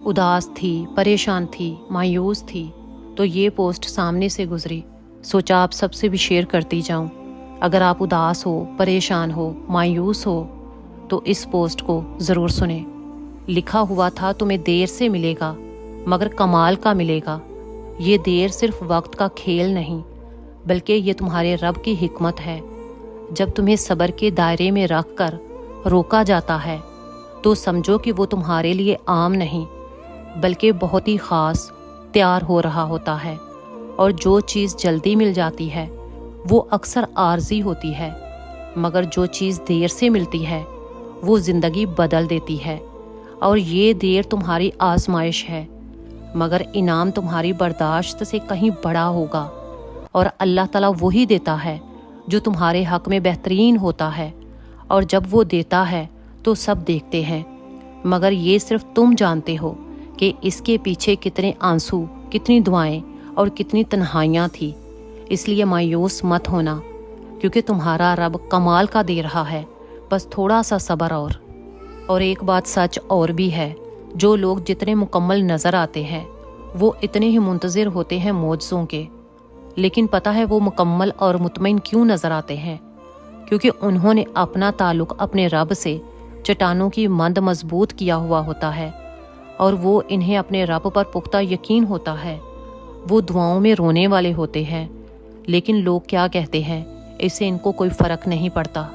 اداس تھی، پریشان تھی، مایوس تھی تو یہ پوسٹ سامنے سے گزری، سوچا آپ سب سے بھی شیئر کرتی جاؤں۔ اگر آپ اداس ہو، پریشان ہو، مایوس ہو تو اس پوسٹ کو ضرور سنیں۔ لکھا ہوا تھا تمہیں دیر سے ملے گا مگر کمال کا ملے گا۔ یہ دیر صرف وقت کا کھیل نہیں بلکہ یہ تمہارے رب کی حکمت ہے۔ جب تمہیں صبر کے دائرے میں رکھ کر روکا جاتا ہے تو سمجھو کہ وہ تمہارے لیے عام نہیں بلکہ بہت ہی خاص تیار ہو رہا ہوتا ہے۔ اور جو چیز جلدی مل جاتی ہے وہ اکثر عارضی ہوتی ہے، مگر جو چیز دیر سے ملتی ہے وہ زندگی بدل دیتی ہے۔ اور یہ دیر تمہاری آزمائش ہے مگر انعام تمہاری برداشت سے کہیں بڑا ہوگا۔ اور اللہ تعالیٰ وہی دیتا ہے جو تمہارے حق میں بہترین ہوتا ہے، اور جب وہ دیتا ہے تو سب دیکھتے ہیں مگر یہ صرف تم جانتے ہو کہ اس کے پیچھے کتنے آنسو، کتنی دعائیں اور کتنی تنہائیاں تھی۔ اس لیے مایوس مت ہونا کیونکہ تمہارا رب کمال کا دے رہا ہے، بس تھوڑا سا صبر۔ اور ایک بات سچ اور بھی ہے، جو لوگ جتنے مکمل نظر آتے ہیں وہ اتنے ہی منتظر ہوتے ہیں معجزوں کے، لیکن پتہ ہے وہ مکمل اور مطمئن کیوں نظر آتے ہیں؟ کیونکہ انہوں نے اپنا تعلق اپنے رب سے چٹانوں کی مند مضبوط کیا ہوا ہوتا ہے، اور وہ انہیں اپنے رب پر پختہ یقین ہوتا ہے۔ وہ دعاؤں میں رونے والے ہوتے ہیں لیکن لوگ کیا کہتے ہیں اس سے ان کو کوئی فرق نہیں پڑتا۔